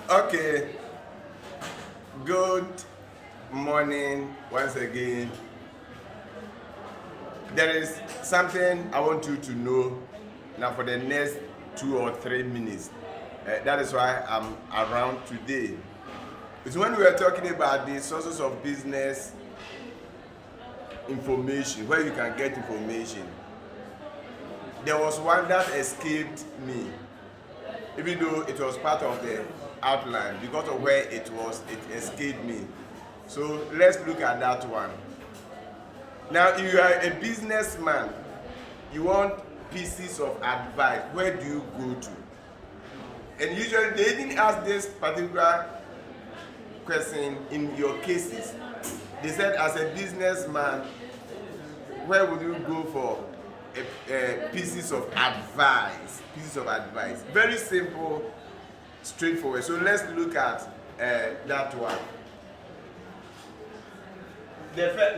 Okay, good morning once again. There is something I want you to know now for the next 2 or 3 minutes. That is why I'm around today. It's when we are talking about the sources of business information, where you can get information. There was one that escaped me, even though it was part of the outline. Because of where it was, it escaped me. So let's look at that one. Now, if you are a businessman, you want pieces of advice. Where do you go to? And usually they even ask this particular question in your cases. They said, as a businessman, where would you go for pieces of advice? Pieces of advice. Very simple, straightforward. So let's look at that one.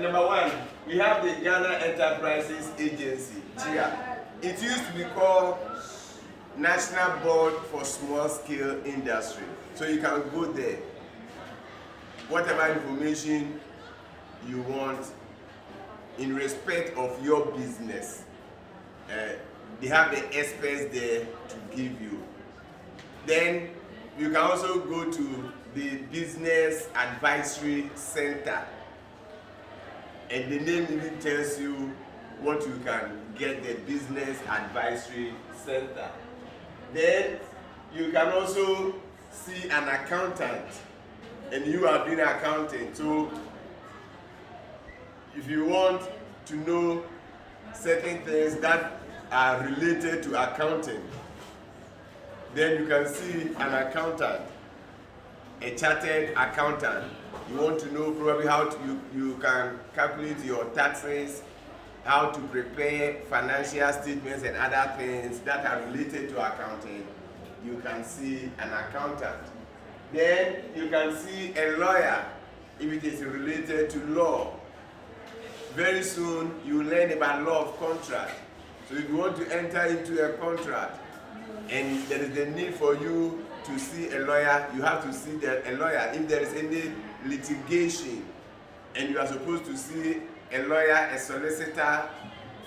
Number one, we have the Ghana Enterprises Agency, GIA. It used to be called National Board for Small Scale Industry. So you can go there. Whatever information you want in respect of your business, they have the experts there to give you. Then you can also go to the Business Advisory Center. And the name even tells you what you can get, the Business Advisory Center. Then you can also see an accountant, and you are doing accounting. So if you want to know certain things that are related to accounting, then you can see an accountant, a chartered accountant. You want to know probably how you can calculate your taxes, how to prepare financial statements and other things that are related to accounting. You can see an accountant. Then you can see a lawyer if it is related to law. Very soon you learn about law of contract. So if you want to enter into a contract and there is the need for you to see a lawyer, you have to see a lawyer. If there is any litigation and you are supposed to see a lawyer, a solicitor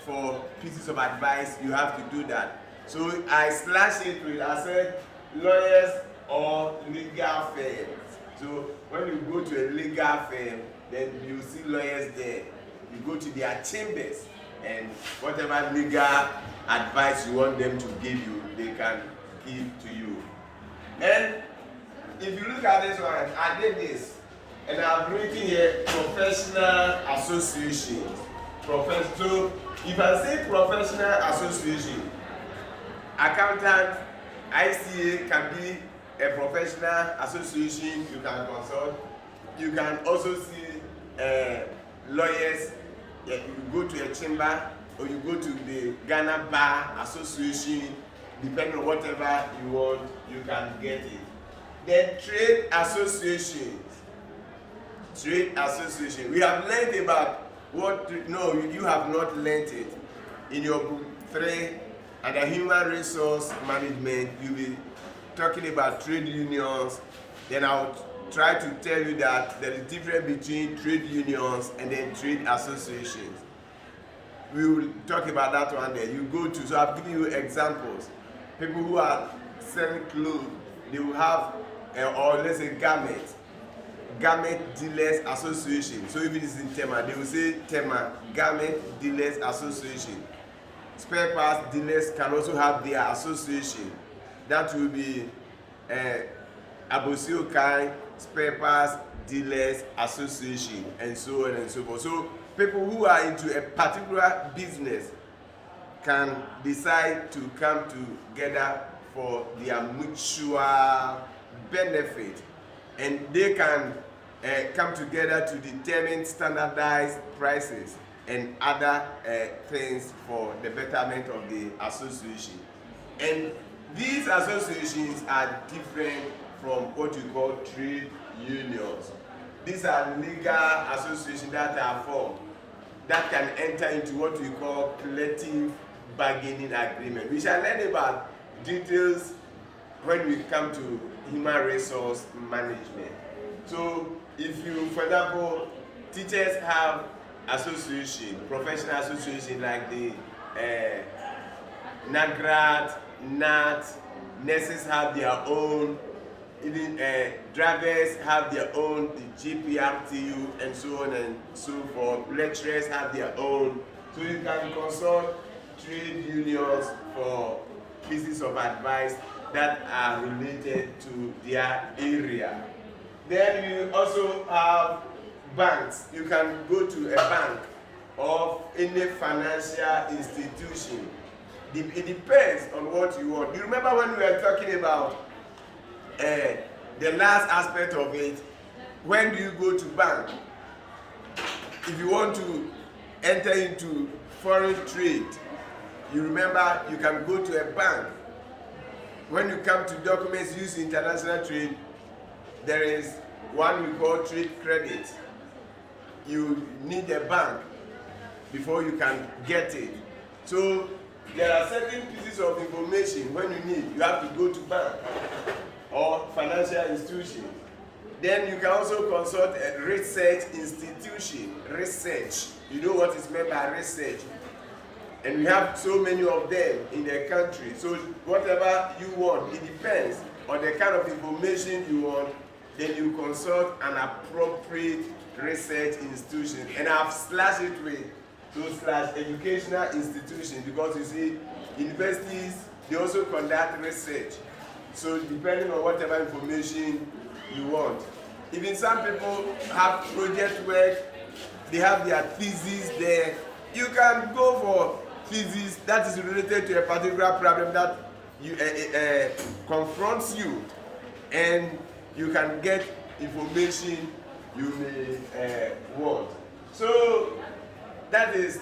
for pieces of advice, you have to do that. So I slashed it with, I said, lawyers or legal firms. So when you go to a legal firm, then you see lawyers there. You go to their chambers, and whatever legal advice you want them to give you, they can give to you. And if you look at this one, I did this, and I've written here professional association. So if I say professional association, accountant, ICA can be a professional association you can consult. You can also see lawyers. You go to a chamber or you go to the Ghana Bar Association. Depending on whatever you want, you can get it. Then trade associations. Trade association. We have learned about no, you have not learned it. In your book 3, under human resource management, you'll be talking about trade unions. Then I'll try to tell you that there is difference between trade unions and then trade associations. We will talk about that one there. You go to, so I've given you examples. People who are selling clothes, they will have, or let's say garment dealers association. So if it is in Tema, they will say Tema Garment Dealers Association. Spare parts dealers can also have their association. That will be Abosio Kai Spare Parts Dealers Association, and so on and so forth. So people who are into a particular business can decide to come together for their mutual benefit, and they can come together to determine standardized prices and other things for the betterment of the association. And these associations are different from what you call trade unions. These are legal associations that are formed that can enter into what we call collective bargaining agreement. We shall learn about details when we come to human resource management. So if you, for example, teachers have association, professional association like the NAGRAT, NAT, nurses have their own, even drivers have their own, the GPRTU and so on and so forth. Lecturers have their own. So you can consult trade unions for pieces of advice that are related to their area. Then you also have banks. You can go to a bank or any financial institution. It depends on what you want. You remember when we were talking about the last aspect of it? When do you go to bank? If you want to enter into foreign trade, you remember you can go to a bank. When you come to documents used in international trade, there is one we call trade credit. You need a bank before you can get it. So there are certain pieces of information when you need, you have to go to bank or financial institution. Then you can also consult a research institution. Research. You know what is meant by research. And we have so many of them in the country. So whatever you want, it depends on the kind of information you want. Then you consult an appropriate research institution. And I've slashed it with /educational institutions, because you see, universities, they also conduct research. So depending on whatever information you want. Even some people have project work, they have their thesis there. You can go for thesis that is related to a particular problem that you, confronts you, and you can get information you may want. So that is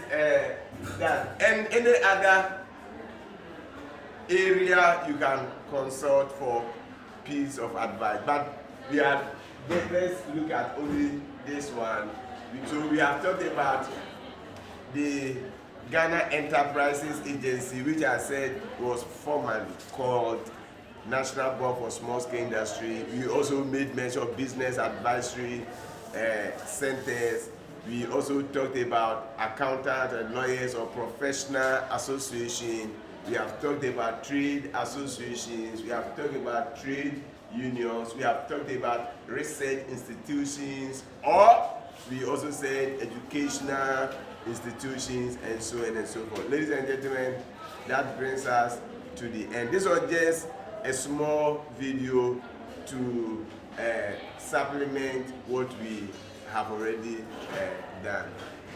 that. And any other area you can consult for piece of advice. But let's look at only this one. So we have talked about the Ghana Enterprises Agency, which I said was formerly called National Board for Small Scale Industry. We also made mention of business advisory centers. We also talked about accountants and lawyers or professional association. We have talked about trade associations. We have talked about trade unions. We have talked about research institutions, or we also said educational institutions, and so on and so forth. Ladies and gentlemen, that brings us to the end. This was just a small video to supplement what we have already done.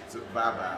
So bye-bye.